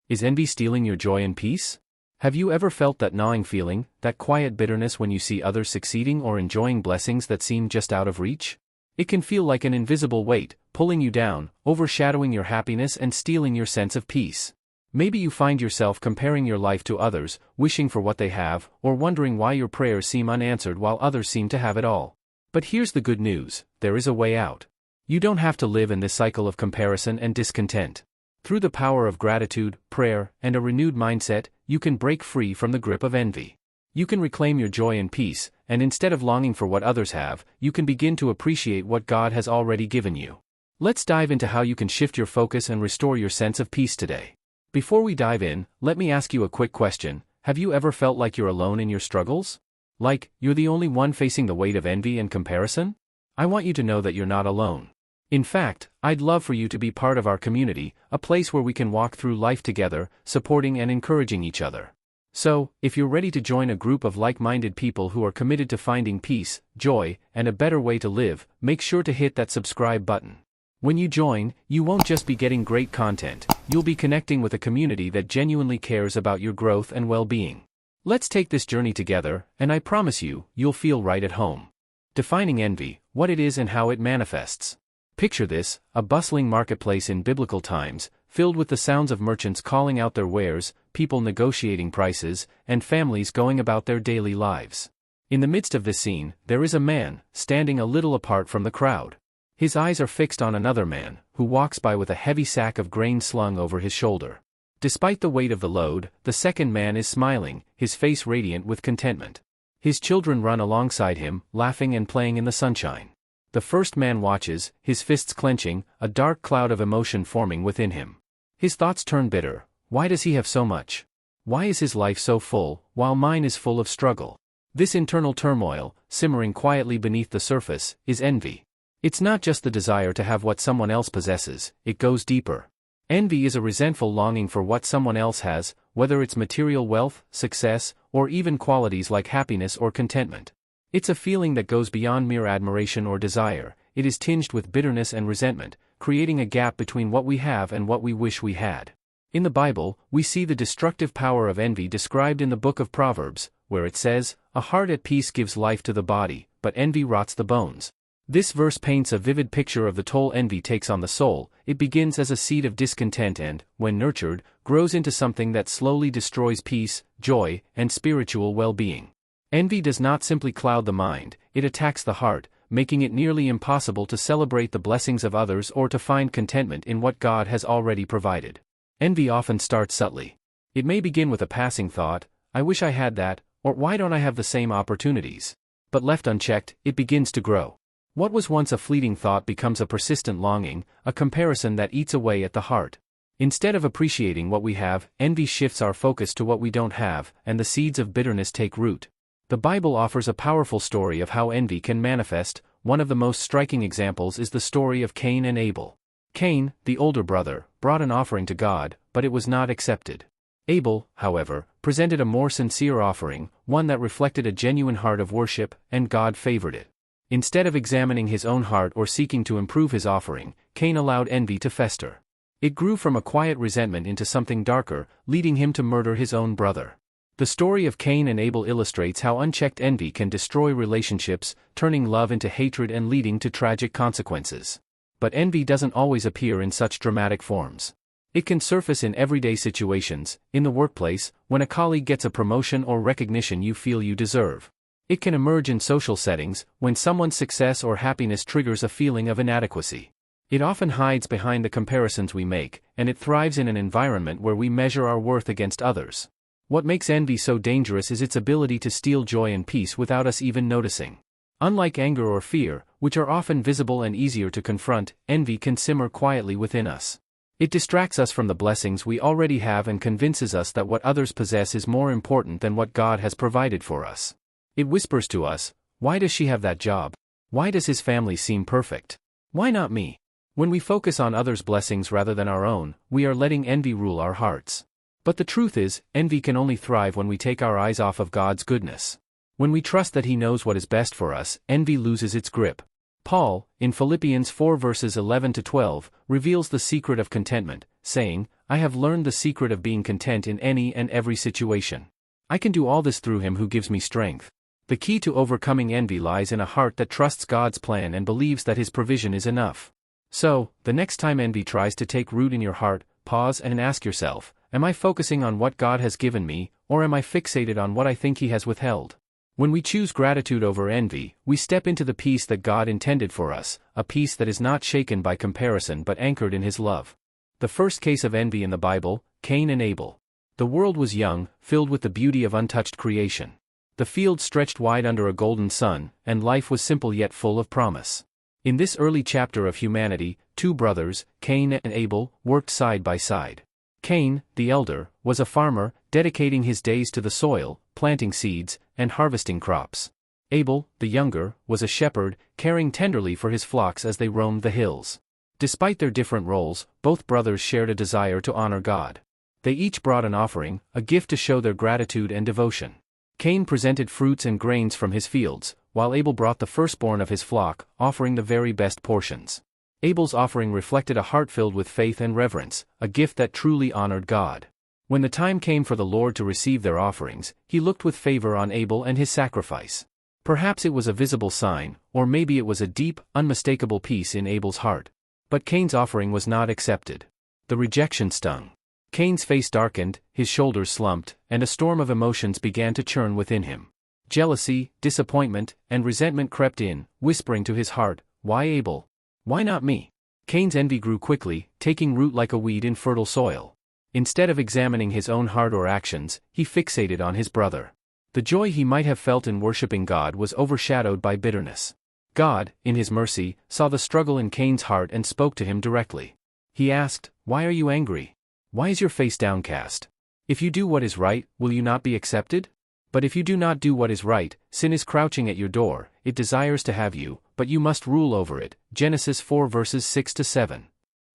Is envy stealing your joy and peace? Have you ever felt that gnawing feeling, that quiet bitterness when you see others succeeding or enjoying blessings that seem just out of reach? It can feel like an invisible weight, pulling you down, overshadowing your happiness and stealing your sense of peace. Maybe you find yourself comparing your life to others, wishing for what they have, or wondering why your prayers seem unanswered while others seem to have it all. But here's the good news: there is a way out. You don't have to live in this cycle of comparison and discontent. Through the power of gratitude, prayer, and a renewed mindset, you can break free from the grip of envy. You can reclaim your joy and peace, and instead of longing for what others have, you can begin to appreciate what God has already given you. Let's dive into how you can shift your focus and restore your sense of peace today. Before we dive in, let me ask you a quick question. Have you ever felt like you're alone in your struggles? Like, you're the only one facing the weight of envy and comparison? I want you to know that you're not alone. In fact, I'd love for you to be part of our community, a place where we can walk through life together, supporting and encouraging each other. So, if you're ready to join a group of like-minded people who are committed to finding peace, joy, and a better way to live, make sure to hit that subscribe button. When you join, you won't just be getting great content, you'll be connecting with a community that genuinely cares about your growth and well-being. Let's take this journey together, and I promise you, you'll feel right at home. Defining envy, what it is and how it manifests. Picture this: a bustling marketplace in biblical times, filled with the sounds of merchants calling out their wares, people negotiating prices, and families going about their daily lives. In the midst of this scene, there is a man, standing a little apart from the crowd. His eyes are fixed on another man, who walks by with a heavy sack of grain slung over his shoulder. Despite the weight of the load, the second man is smiling, his face radiant with contentment. His children run alongside him, laughing and playing in the sunshine. The first man watches, his fists clenching, a dark cloud of emotion forming within him. His thoughts turn bitter. Why does he have so much? Why is his life so full, while mine is full of struggle? This internal turmoil, simmering quietly beneath the surface, is envy. It's not just the desire to have what someone else possesses, it goes deeper. Envy is a resentful longing for what someone else has, whether it's material wealth, success, or even qualities like happiness or contentment. It's a feeling that goes beyond mere admiration or desire. It is tinged with bitterness and resentment, creating a gap between what we have and what we wish we had. In the Bible, we see the destructive power of envy described in the book of Proverbs, where it says, "A heart at peace gives life to the body, but envy rots the bones." This verse paints a vivid picture of the toll envy takes on the soul. It begins as a seed of discontent and, when nurtured, grows into something that slowly destroys peace, joy, and spiritual well-being. Envy does not simply cloud the mind, it attacks the heart, making it nearly impossible to celebrate the blessings of others or to find contentment in what God has already provided. Envy often starts subtly. It may begin with a passing thought, "I wish I had that," or "Why don't I have the same opportunities?" But left unchecked, it begins to grow. What was once a fleeting thought becomes a persistent longing, a comparison that eats away at the heart. Instead of appreciating what we have, envy shifts our focus to what we don't have, and the seeds of bitterness take root. The Bible offers a powerful story of how envy can manifest. One of the most striking examples is the story of Cain and Abel. Cain, the older brother, brought an offering to God, but it was not accepted. Abel, however, presented a more sincere offering, one that reflected a genuine heart of worship, and God favored it. Instead of examining his own heart or seeking to improve his offering, Cain allowed envy to fester. It grew from a quiet resentment into something darker, leading him to murder his own brother. The story of Cain and Abel illustrates how unchecked envy can destroy relationships, turning love into hatred and leading to tragic consequences. But envy doesn't always appear in such dramatic forms. It can surface in everyday situations, in the workplace, when a colleague gets a promotion or recognition you feel you deserve. It can emerge in social settings, when someone's success or happiness triggers a feeling of inadequacy. It often hides behind the comparisons we make, and it thrives in an environment where we measure our worth against others. What makes envy so dangerous is its ability to steal joy and peace without us even noticing. Unlike anger or fear, which are often visible and easier to confront, envy can simmer quietly within us. It distracts us from the blessings we already have and convinces us that what others possess is more important than what God has provided for us. It whispers to us, "Why does she have that job? Why does his family seem perfect? Why not me?" When we focus on others' blessings rather than our own, we are letting envy rule our hearts. But the truth is, envy can only thrive when we take our eyes off of God's goodness. When we trust that He knows what is best for us, envy loses its grip. Paul, in Philippians 4 verses 11 to 12, reveals the secret of contentment, saying, I have learned the secret of being content in any and every situation. I can do all this through him who gives me strength. The key to overcoming envy lies in a heart that trusts God's plan and believes that his provision is enough. So, the next time envy tries to take root in your heart, pause and ask yourself, am I focusing on what God has given me, or am I fixated on what I think he has withheld? When we choose gratitude over envy, we step into the peace that God intended for us, a peace that is not shaken by comparison but anchored in his love. The first case of envy in the Bible, Cain and Abel. The world was young, filled with the beauty of untouched creation. The field stretched wide under a golden sun, and life was simple yet full of promise. In this early chapter of humanity, two brothers, Cain and Abel, worked side by side. Cain, the elder, was a farmer, dedicating his days to the soil, planting seeds, and harvesting crops. Abel, the younger, was a shepherd, caring tenderly for his flocks as they roamed the hills. Despite their different roles, both brothers shared a desire to honor God. They each brought an offering, a gift to show their gratitude and devotion. Cain presented fruits and grains from his fields, while Abel brought the firstborn of his flock, offering the very best portions. Abel's offering reflected a heart filled with faith and reverence, a gift that truly honored God. When the time came for the Lord to receive their offerings, he looked with favor on Abel and his sacrifice. Perhaps it was a visible sign, or maybe it was a deep, unmistakable peace in Abel's heart. But Cain's offering was not accepted. The rejection stung. Cain's face darkened, his shoulders slumped, and a storm of emotions began to churn within him. Jealousy, disappointment, and resentment crept in, whispering to his heart, "Why Abel? Why not me?" Cain's envy grew quickly, taking root like a weed in fertile soil. Instead of examining his own heart or actions, he fixated on his brother. The joy he might have felt in worshiping God was overshadowed by bitterness. God, in his mercy, saw the struggle in Cain's heart and spoke to him directly. He asked, "Why are you angry? Why is your face downcast? If you do what is right, will you not be accepted? But if you do not do what is right, sin is crouching at your door, it desires to have you, but you must rule over it." Genesis 4 verses 6-7.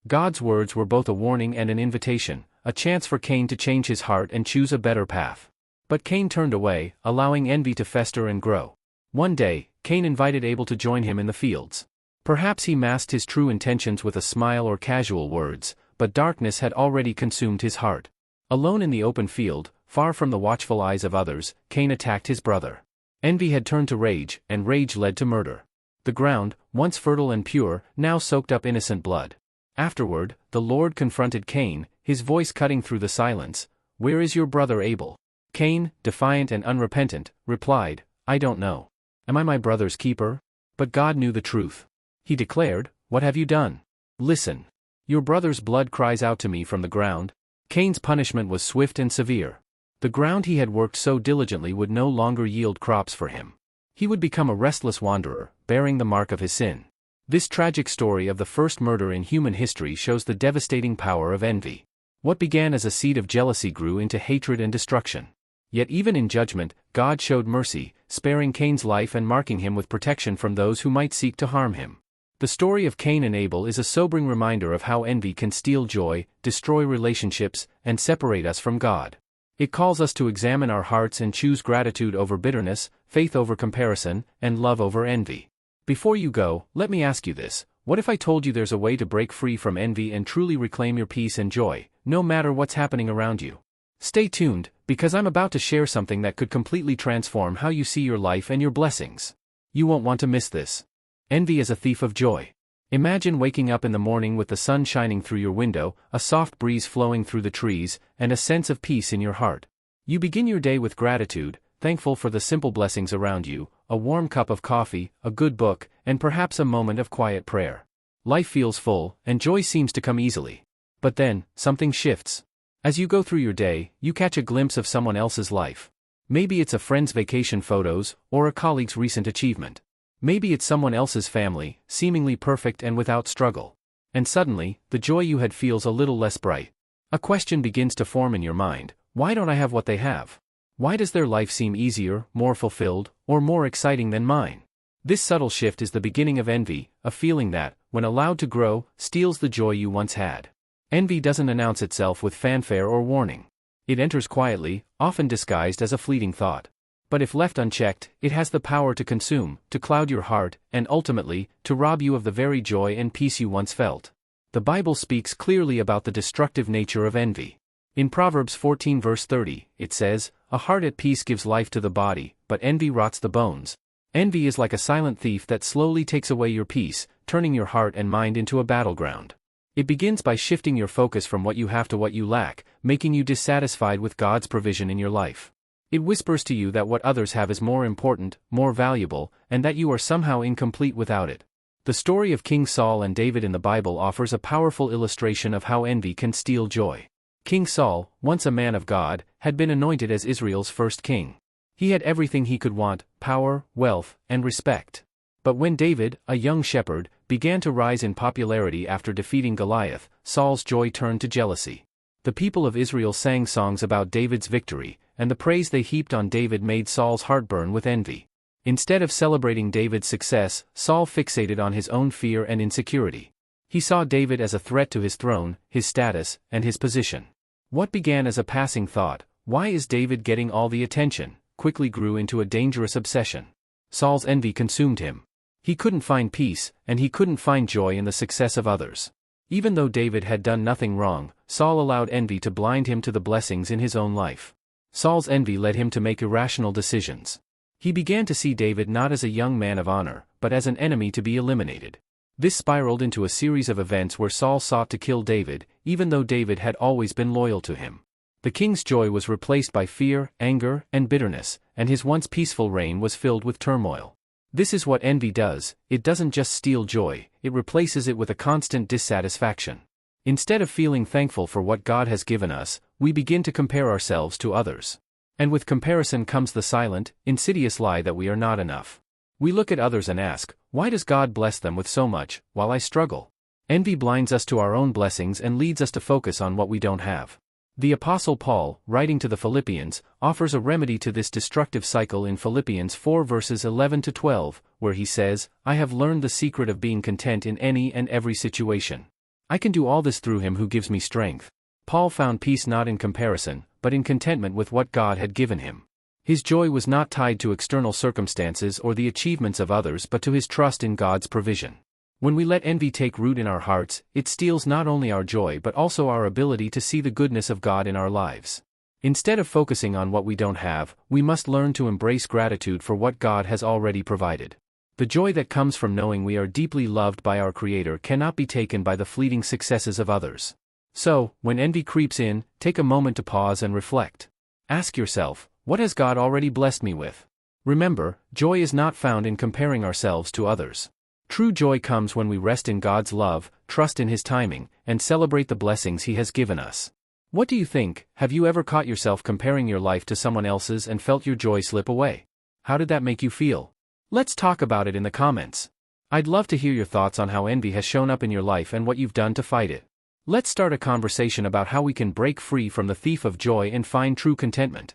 God's words were both a warning and an invitation, a chance for Cain to change his heart and choose a better path. But Cain turned away, allowing envy to fester and grow. One day, Cain invited Abel to join him in the fields. Perhaps he masked his true intentions with a smile or casual words, but darkness had already consumed his heart. Alone in the open field, far from the watchful eyes of others, Cain attacked his brother. Envy had turned to rage, and rage led to murder. The ground, once fertile and pure, now soaked up innocent blood. Afterward, the Lord confronted Cain, his voice cutting through the silence. "Where is your brother Abel?" Cain, defiant and unrepentant, replied, "I don't know. Am I my brother's keeper?" But God knew the truth. He declared, "What have you done? Listen. Your brother's blood cries out to me from the ground." Cain's punishment was swift and severe. The ground he had worked so diligently would no longer yield crops for him. He would become a restless wanderer, bearing the mark of his sin. This tragic story of the first murder in human history shows the devastating power of envy. What began as a seed of jealousy grew into hatred and destruction. Yet even in judgment, God showed mercy, sparing Cain's life and marking him with protection from those who might seek to harm him. The story of Cain and Abel is a sobering reminder of how envy can steal joy, destroy relationships, and separate us from God. It calls us to examine our hearts and choose gratitude over bitterness, faith over comparison, and love over envy. Before you go, let me ask you this: what if I told you there's a way to break free from envy and truly reclaim your peace and joy, no matter what's happening around you? Stay tuned, because I'm about to share something that could completely transform how you see your life and your blessings. You won't want to miss this. Envy is a thief of joy. Imagine waking up in the morning with the sun shining through your window, a soft breeze flowing through the trees, and a sense of peace in your heart. You begin your day with gratitude, thankful for the simple blessings around you, a warm cup of coffee, a good book, and perhaps a moment of quiet prayer. Life feels full, and joy seems to come easily. But then, something shifts. As you go through your day, you catch a glimpse of someone else's life. Maybe it's a friend's vacation photos, or a colleague's recent achievement. Maybe it's someone else's family, seemingly perfect and without struggle. And suddenly, the joy you had feels a little less bright. A question begins to form in your mind: why don't I have what they have? Why does their life seem easier, more fulfilled, or more exciting than mine? This subtle shift is the beginning of envy, a feeling that, when allowed to grow, steals the joy you once had. Envy doesn't announce itself with fanfare or warning. It enters quietly, often disguised as a fleeting thought. But if left unchecked, it has the power to consume, to cloud your heart, and ultimately, to rob you of the very joy and peace you once felt. The Bible speaks clearly about the destructive nature of envy. In Proverbs 14 verse 30, it says, "A heart at peace gives life to the body, but envy rots the bones." Envy is like a silent thief that slowly takes away your peace, turning your heart and mind into a battleground. It begins by shifting your focus from what you have to what you lack, making you dissatisfied with God's provision in your life. It whispers to you that what others have is more important, more valuable, and that you are somehow incomplete without it. The story of King Saul and David in the Bible offers a powerful illustration of how envy can steal joy. King Saul, once a man of God, had been anointed as Israel's first king. He had everything he could want: power, wealth, and respect. But when David, a young shepherd, began to rise in popularity after defeating Goliath, Saul's joy turned to jealousy. The people of Israel sang songs about David's victory, and the praise they heaped on David made Saul's heart burn with envy. Instead of celebrating David's success, Saul fixated on his own fear and insecurity. He saw David as a threat to his throne, his status, and his position. What began as a passing thought, "Why is David getting all the attention?" quickly grew into a dangerous obsession. Saul's envy consumed him. He couldn't find peace, and he couldn't find joy in the success of others. Even though David had done nothing wrong, Saul allowed envy to blind him to the blessings in his own life. Saul's envy led him to make irrational decisions. He began to see David not as a young man of honor, but as an enemy to be eliminated. This spiraled into a series of events where Saul sought to kill David, even though David had always been loyal to him. The king's joy was replaced by fear, anger, and bitterness, and his once peaceful reign was filled with turmoil. This is what envy does: it doesn't just steal joy, it replaces it with a constant dissatisfaction. Instead of feeling thankful for what God has given us, we begin to compare ourselves to others. And with comparison comes the silent, insidious lie that we are not enough. We look at others and ask, "Why does God bless them with so much, while I struggle?" Envy blinds us to our own blessings and leads us to focus on what we don't have. The Apostle Paul, writing to the Philippians, offers a remedy to this destructive cycle in Philippians 4 verses 11 to 12, where he says, "I have learned the secret of being content in any and every situation. I can do all this through him who gives me strength." Paul found peace not in comparison, but in contentment with what God had given him. His joy was not tied to external circumstances or the achievements of others but to his trust in God's provision. When we let envy take root in our hearts, it steals not only our joy but also our ability to see the goodness of God in our lives. Instead of focusing on what we don't have, we must learn to embrace gratitude for what God has already provided. The joy that comes from knowing we are deeply loved by our Creator cannot be taken by the fleeting successes of others. So, when envy creeps in, take a moment to pause and reflect. Ask yourself, what has God already blessed me with? Remember, joy is not found in comparing ourselves to others. True joy comes when we rest in God's love, trust in His timing, and celebrate the blessings He has given us. What do you think? Have you ever caught yourself comparing your life to someone else's and felt your joy slip away? How did that make you feel? Let's talk about it in the comments. I'd love to hear your thoughts on how envy has shown up in your life and what you've done to fight it. Let's start a conversation about how we can break free from the thief of joy and find true contentment.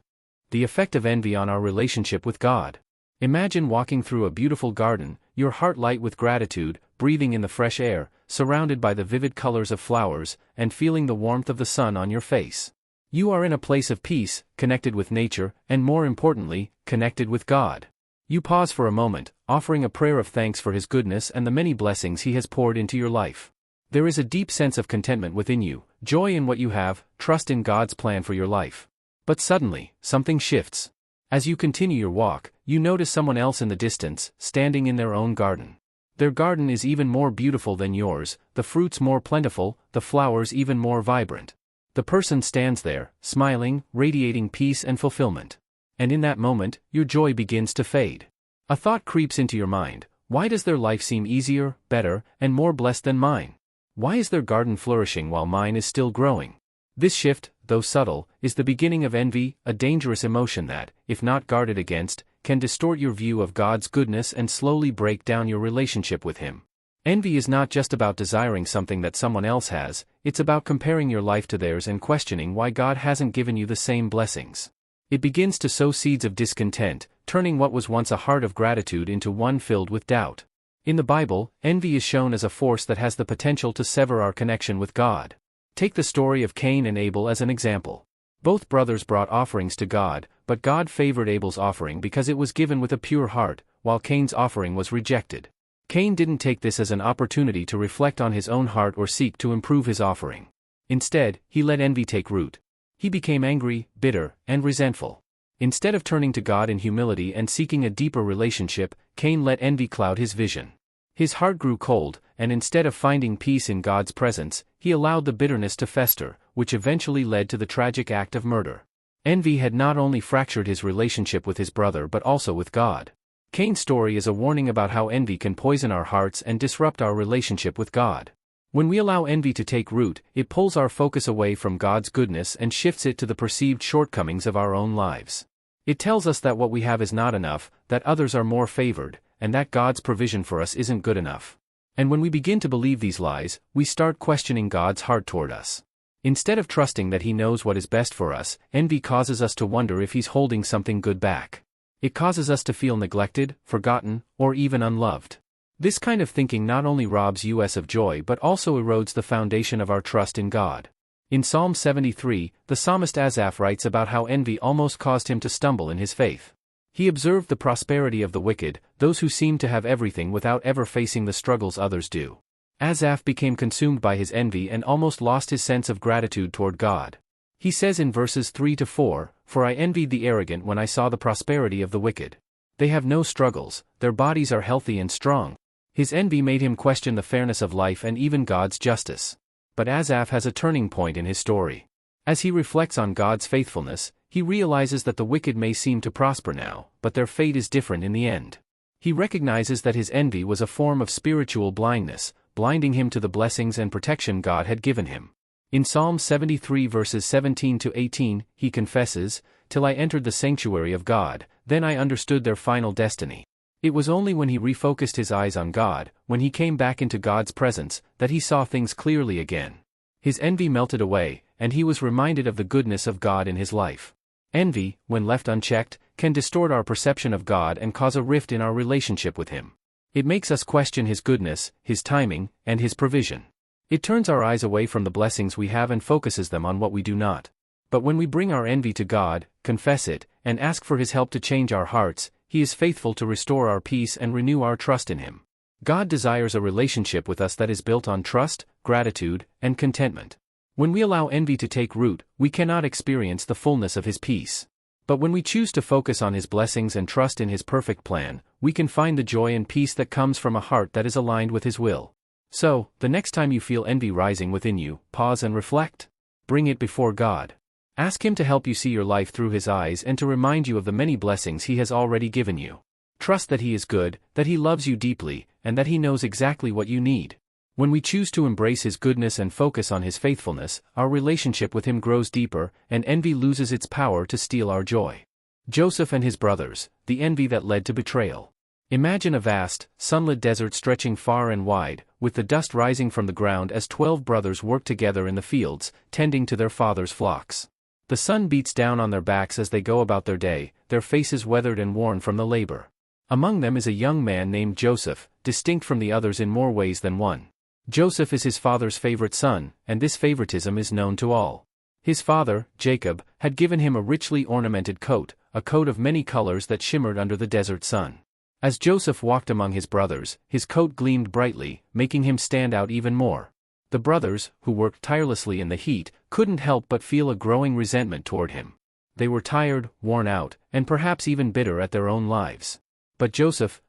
The effect of envy on our relationship with God. Imagine walking through a beautiful garden, your heart light with gratitude, breathing in the fresh air, surrounded by the vivid colors of flowers, and feeling the warmth of the sun on your face. You are in a place of peace, connected with nature, and more importantly, connected with God. You pause for a moment, offering a prayer of thanks for His goodness and the many blessings He has poured into your life. There is a deep sense of contentment within you, joy in what you have, trust in God's plan for your life. But suddenly, something shifts. As you continue your walk, you notice someone else in the distance, standing in their own garden. Their garden is even more beautiful than yours, the fruits more plentiful, the flowers even more vibrant. The person stands there, smiling, radiating peace and fulfillment. And in that moment, your joy begins to fade. A thought creeps into your mind: why does their life seem easier, better, and more blessed than mine? Why is their garden flourishing while mine is still growing? This shift, though subtle, is the beginning of envy, a dangerous emotion that, if not guarded against, can distort your view of God's goodness and slowly break down your relationship with Him. Envy is not just about desiring something that someone else has, it's about comparing your life to theirs and questioning why God hasn't given you the same blessings. It begins to sow seeds of discontent, turning what was once a heart of gratitude into one filled with doubt. In the Bible, envy is shown as a force that has the potential to sever our connection with God. Take the story of Cain and Abel as an example. Both brothers brought offerings to God, but God favored Abel's offering because it was given with a pure heart, while Cain's offering was rejected. Cain didn't take this as an opportunity to reflect on his own heart or seek to improve his offering. Instead, he let envy take root. He became angry, bitter, and resentful. Instead of turning to God in humility and seeking a deeper relationship, Cain let envy cloud his vision. His heart grew cold, and instead of finding peace in God's presence, he allowed the bitterness to fester, which eventually led to the tragic act of murder. Envy had not only fractured his relationship with his brother but also with God. Cain's story is a warning about how envy can poison our hearts and disrupt our relationship with God. When we allow envy to take root, it pulls our focus away from God's goodness and shifts it to the perceived shortcomings of our own lives. It tells us that what we have is not enough, that others are more favored, and that God's provision for us isn't good enough. And when we begin to believe these lies, we start questioning God's heart toward us. Instead of trusting that He knows what is best for us, envy causes us to wonder if He's holding something good back. It causes us to feel neglected, forgotten, or even unloved. This kind of thinking not only robs us of joy but also erodes the foundation of our trust in God. In Psalm 73, the psalmist Asaph writes about how envy almost caused him to stumble in his faith. He observed the prosperity of the wicked, those who seem to have everything without ever facing the struggles others do. Asaph became consumed by his envy and almost lost his sense of gratitude toward God. He says in verses 3-4, "For I envied the arrogant when I saw the prosperity of the wicked. They have no struggles, their bodies are healthy and strong." His envy made him question the fairness of life and even God's justice. But Asaph has a turning point in his story. As he reflects on God's faithfulness, he realizes that the wicked may seem to prosper now, but their fate is different in the end. He recognizes that his envy was a form of spiritual blindness, blinding him to the blessings and protection God had given him. In Psalm 73 verses 17-18, he confesses, "Till I entered the sanctuary of God, then I understood their final destiny." It was only when he refocused his eyes on God, when he came back into God's presence, that he saw things clearly again. His envy melted away, and he was reminded of the goodness of God in his life. Envy, when left unchecked, can distort our perception of God and cause a rift in our relationship with Him. It makes us question His goodness, His timing, and His provision. It turns our eyes away from the blessings we have and focuses them on what we do not. But when we bring our envy to God, confess it, and ask for His help to change our hearts, He is faithful to restore our peace and renew our trust in Him. God desires a relationship with us that is built on trust, gratitude, and contentment. When we allow envy to take root, we cannot experience the fullness of His peace. But when we choose to focus on His blessings and trust in His perfect plan, we can find the joy and peace that comes from a heart that is aligned with His will. So, the next time you feel envy rising within you, pause and reflect. Bring it before God. Ask Him to help you see your life through His eyes and to remind you of the many blessings He has already given you. Trust that He is good, that He loves you deeply, and that He knows exactly what you need. When we choose to embrace His goodness and focus on His faithfulness, our relationship with Him grows deeper, and envy loses its power to steal our joy. Joseph and his brothers, the envy that led to betrayal. Imagine a vast, sunlit desert stretching far and wide, with the dust rising from the ground as 12 brothers work together in the fields, tending to their father's flocks. The sun beats down on their backs as they go about their day, their faces weathered and worn from the labor. Among them is a young man named Joseph, distinct from the others in more ways than one. Joseph is his father's favorite son, and this favoritism is known to all. His father, Jacob, had given him a richly ornamented coat, a coat of many colors that shimmered under the desert sun. As Joseph walked among his brothers, his coat gleamed brightly, making him stand out even more. The brothers, who worked tirelessly in the heat, couldn't help but feel a growing resentment toward him. They were tired, worn out, and perhaps even bitter at their own lives. But Joseph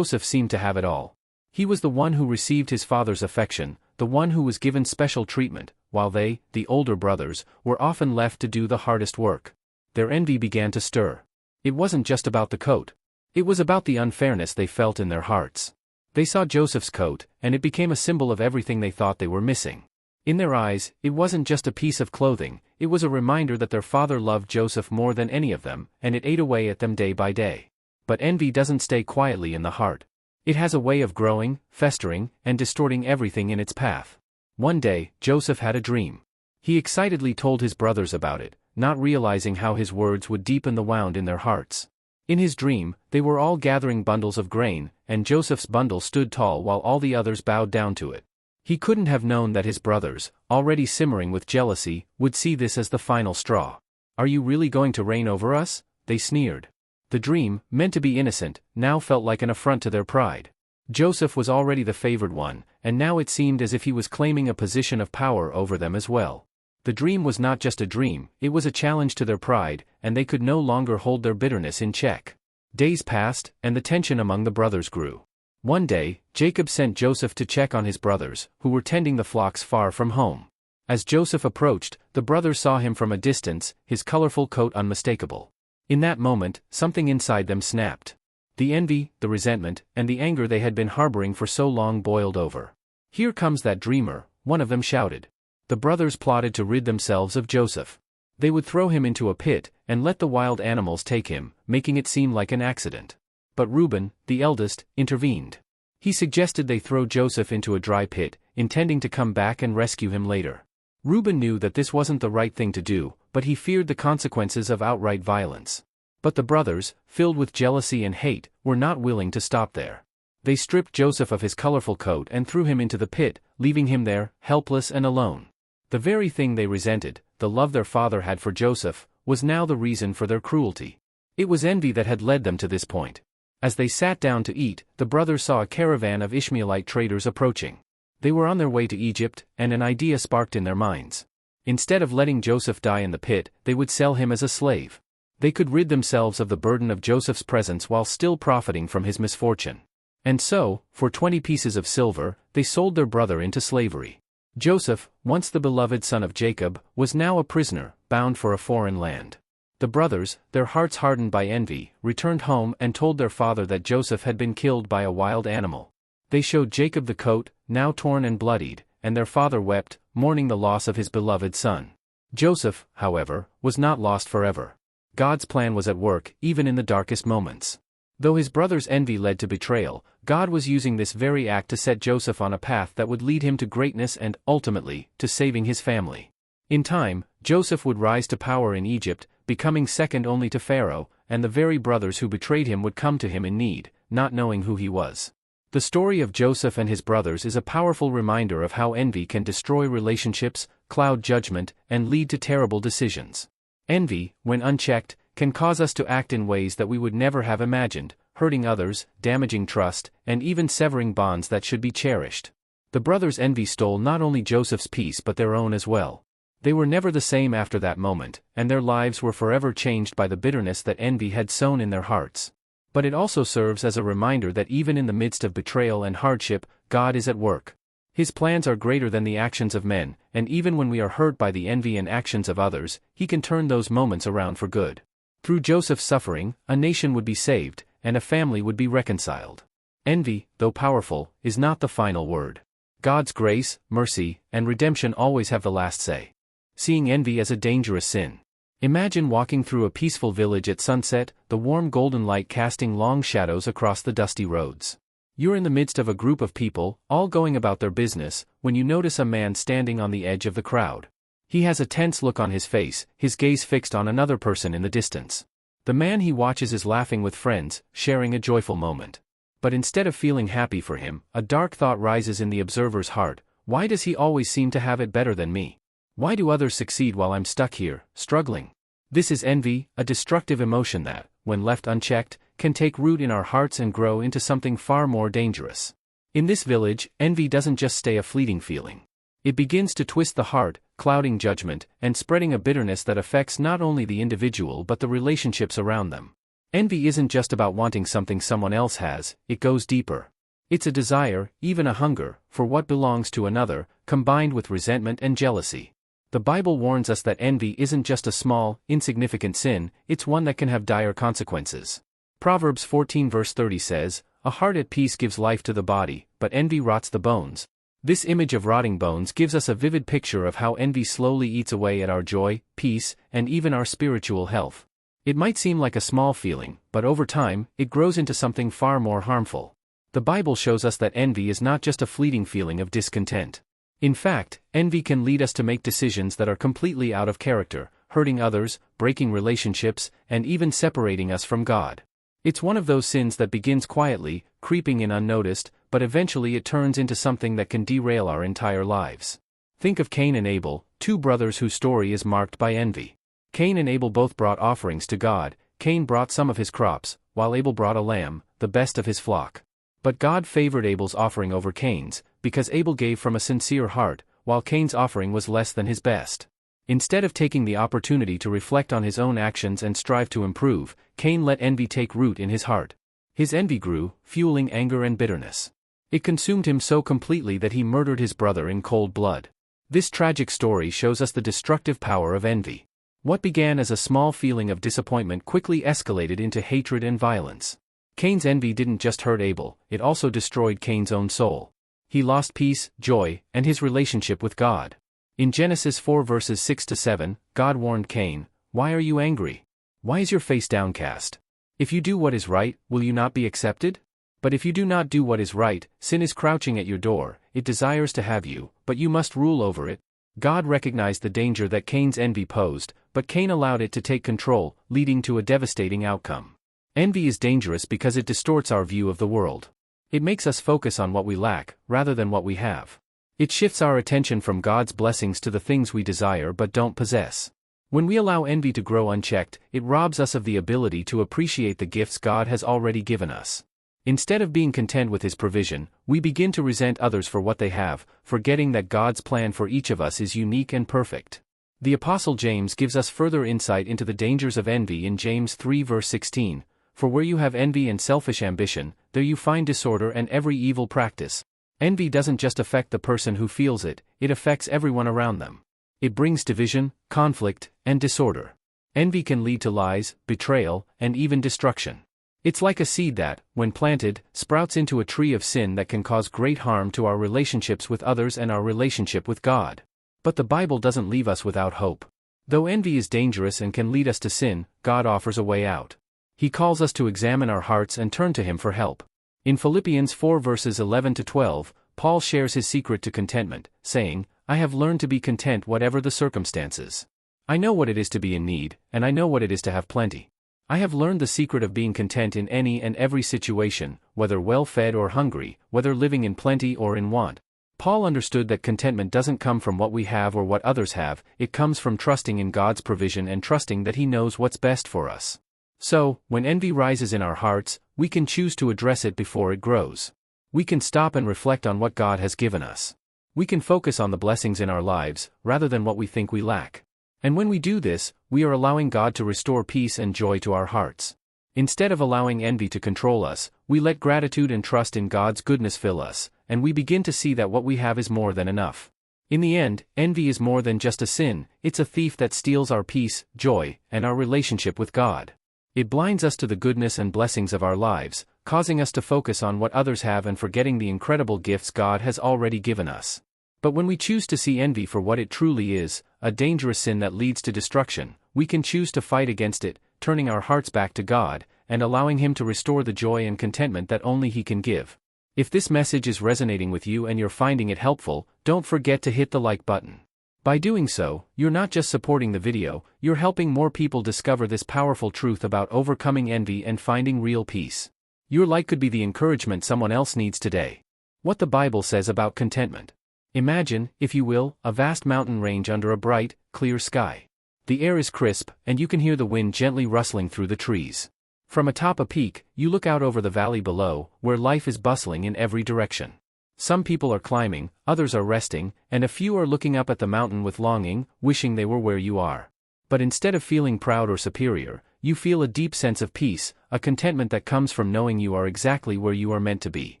seemed to have it all. He was the one who received his father's affection, the one who was given special treatment, while they, the older brothers, were often left to do the hardest work. Their envy began to stir. It wasn't just about the coat. It was about the unfairness they felt in their hearts. They saw Joseph's coat, and it became a symbol of everything they thought they were missing. In their eyes, it wasn't just a piece of clothing, it was a reminder that their father loved Joseph more than any of them, and it ate away at them day by day. But envy doesn't stay quietly in the heart. It has a way of growing, festering, and distorting everything in its path. One day, Joseph had a dream. He excitedly told his brothers about it, not realizing how his words would deepen the wound in their hearts. In his dream, they were all gathering bundles of grain, and Joseph's bundle stood tall while all the others bowed down to it. He couldn't have known that his brothers, already simmering with jealousy, would see this as the final straw. "Are you really going to reign over us?" they sneered. The dream, meant to be innocent, now felt like an affront to their pride. Joseph was already the favored one, and now it seemed as if he was claiming a position of power over them as well. The dream was not just a dream, it was a challenge to their pride, and they could no longer hold their bitterness in check. Days passed, and the tension among the brothers grew. One day, Jacob sent Joseph to check on his brothers, who were tending the flocks far from home. As Joseph approached, the brothers saw him from a distance, his colorful coat unmistakable. In that moment, something inside them snapped. The envy, the resentment, and the anger they had been harboring for so long boiled over. "Here comes that dreamer," one of them shouted. The brothers plotted to rid themselves of Joseph. They would throw him into a pit, and let the wild animals take him, making it seem like an accident. But Reuben, the eldest, intervened. He suggested they throw Joseph into a dry pit, intending to come back and rescue him later. Reuben knew that this wasn't the right thing to do, but he feared the consequences of outright violence. But the brothers, filled with jealousy and hate, were not willing to stop there. They stripped Joseph of his colorful coat and threw him into the pit, leaving him there, helpless and alone. The very thing they resented, the love their father had for Joseph, was now the reason for their cruelty. It was envy that had led them to this point. As they sat down to eat, the brothers saw a caravan of Ishmaelite traders approaching. They were on their way to Egypt, and an idea sparked in their minds. Instead of letting Joseph die in the pit, they would sell him as a slave. They could rid themselves of the burden of Joseph's presence while still profiting from his misfortune. And so, for 20 pieces of silver, they sold their brother into slavery. Joseph, once the beloved son of Jacob, was now a prisoner, bound for a foreign land. The brothers, their hearts hardened by envy, returned home and told their father that Joseph had been killed by a wild animal. They showed Jacob the coat, now torn and bloodied, and their father wept, mourning the loss of his beloved son. Joseph, however, was not lost forever. God's plan was at work, even in the darkest moments. Though his brother's envy led to betrayal, God was using this very act to set Joseph on a path that would lead him to greatness and, ultimately, to saving his family. In time, Joseph would rise to power in Egypt, becoming second only to Pharaoh, and the very brothers who betrayed him would come to him in need, not knowing who he was. The story of Joseph and his brothers is a powerful reminder of how envy can destroy relationships, cloud judgment, and lead to terrible decisions. Envy, when unchecked, can cause us to act in ways that we would never have imagined, hurting others, damaging trust, and even severing bonds that should be cherished. The brothers' envy stole not only Joseph's peace but their own as well. They were never the same after that moment, and their lives were forever changed by the bitterness that envy had sown in their hearts. But it also serves as a reminder that even in the midst of betrayal and hardship, God is at work. His plans are greater than the actions of men, and even when we are hurt by the envy and actions of others, He can turn those moments around for good. Through Joseph's suffering, a nation would be saved, and a family would be reconciled. Envy, though powerful, is not the final word. God's grace, mercy, and redemption always have the last say. Seeing envy as a dangerous sin. Imagine walking through a peaceful village at sunset, the warm golden light casting long shadows across the dusty roads. You're in the midst of a group of people, all going about their business, when you notice a man standing on the edge of the crowd. He has a tense look on his face, his gaze fixed on another person in the distance. The man he watches is laughing with friends, sharing a joyful moment. But instead of feeling happy for him, a dark thought rises in the observer's heart: why does he always seem to have it better than me? Why do others succeed while I'm stuck here, struggling? This is envy, a destructive emotion that, when left unchecked, can take root in our hearts and grow into something far more dangerous. In this village, envy doesn't just stay a fleeting feeling. It begins to twist the heart, clouding judgment, and spreading a bitterness that affects not only the individual but the relationships around them. Envy isn't just about wanting something someone else has, it goes deeper. It's a desire, even a hunger, for what belongs to another, combined with resentment and jealousy. The Bible warns us that envy isn't just a small, insignificant sin, it's one that can have dire consequences. Proverbs 14 verse 30 says, "A heart at peace gives life to the body, but envy rots the bones." This image of rotting bones gives us a vivid picture of how envy slowly eats away at our joy, peace, and even our spiritual health. It might seem like a small feeling, but over time, it grows into something far more harmful. The Bible shows us that envy is not just a fleeting feeling of discontent. In fact, envy can lead us to make decisions that are completely out of character, hurting others, breaking relationships, and even separating us from God. It's one of those sins that begins quietly, creeping in unnoticed, but eventually it turns into something that can derail our entire lives. Think of Cain and Abel, two brothers whose story is marked by envy. Cain and Abel both brought offerings to God. Cain brought some of his crops, while Abel brought a lamb, the best of his flock. But God favored Abel's offering over Cain's, because Abel gave from a sincere heart, while Cain's offering was less than his best. Instead of taking the opportunity to reflect on his own actions and strive to improve, Cain let envy take root in his heart. His envy grew, fueling anger and bitterness. It consumed him so completely that he murdered his brother in cold blood. This tragic story shows us the destructive power of envy. What began as a small feeling of disappointment quickly escalated into hatred and violence. Cain's envy didn't just hurt Abel, it also destroyed Cain's own soul. He lost peace, joy, and his relationship with God. In Genesis 4 verses 6-7, God warned Cain, "Why are you angry? Why is your face downcast? If you do what is right, will you not be accepted? But if you do not do what is right, sin is crouching at your door, it desires to have you, but you must rule over it." God recognized the danger that Cain's envy posed, but Cain allowed it to take control, leading to a devastating outcome. Envy is dangerous because it distorts our view of the world. It makes us focus on what we lack, rather than what we have. It shifts our attention from God's blessings to the things we desire but don't possess. When we allow envy to grow unchecked, it robs us of the ability to appreciate the gifts God has already given us. Instead of being content with His provision, we begin to resent others for what they have, forgetting that God's plan for each of us is unique and perfect. The Apostle James gives us further insight into the dangers of envy in James 3 verse 16, "For where you have envy and selfish ambition, there you find disorder and every evil practice." Envy doesn't just affect the person who feels it, it affects everyone around them. It brings division, conflict, and disorder. Envy can lead to lies, betrayal, and even destruction. It's like a seed that, when planted, sprouts into a tree of sin that can cause great harm to our relationships with others and our relationship with God. But the Bible doesn't leave us without hope. Though envy is dangerous and can lead us to sin, God offers a way out. He calls us to examine our hearts and turn to Him for help. In Philippians 4 verses 11-12, Paul shares his secret to contentment, saying, "I have learned to be content whatever the circumstances. I know what it is to be in need, and I know what it is to have plenty. I have learned the secret of being content in any and every situation, whether well-fed or hungry, whether living in plenty or in want." Paul understood that contentment doesn't come from what we have or what others have, it comes from trusting in God's provision and trusting that He knows what's best for us. So, when envy rises in our hearts, we can choose to address it before it grows. We can stop and reflect on what God has given us. We can focus on the blessings in our lives, rather than what we think we lack. And when we do this, we are allowing God to restore peace and joy to our hearts. Instead of allowing envy to control us, we let gratitude and trust in God's goodness fill us, and we begin to see that what we have is more than enough. In the end, envy is more than just a sin, it's a thief that steals our peace, joy, and our relationship with God. It blinds us to the goodness and blessings of our lives, causing us to focus on what others have and forgetting the incredible gifts God has already given us. But when we choose to see envy for what it truly is, a dangerous sin that leads to destruction, we can choose to fight against it, turning our hearts back to God, and allowing Him to restore the joy and contentment that only He can give. If this message is resonating with you and you're finding it helpful, don't forget to hit the like button. By doing so, you're not just supporting the video, you're helping more people discover this powerful truth about overcoming envy and finding real peace. Your like could be the encouragement someone else needs today. What the Bible says about contentment. Imagine, if you will, a vast mountain range under a bright, clear sky. The air is crisp, and you can hear the wind gently rustling through the trees. From atop a peak, you look out over the valley below, where life is bustling in every direction. Some people are climbing, others are resting, and a few are looking up at the mountain with longing, wishing they were where you are. But instead of feeling proud or superior, you feel a deep sense of peace, a contentment that comes from knowing you are exactly where you are meant to be.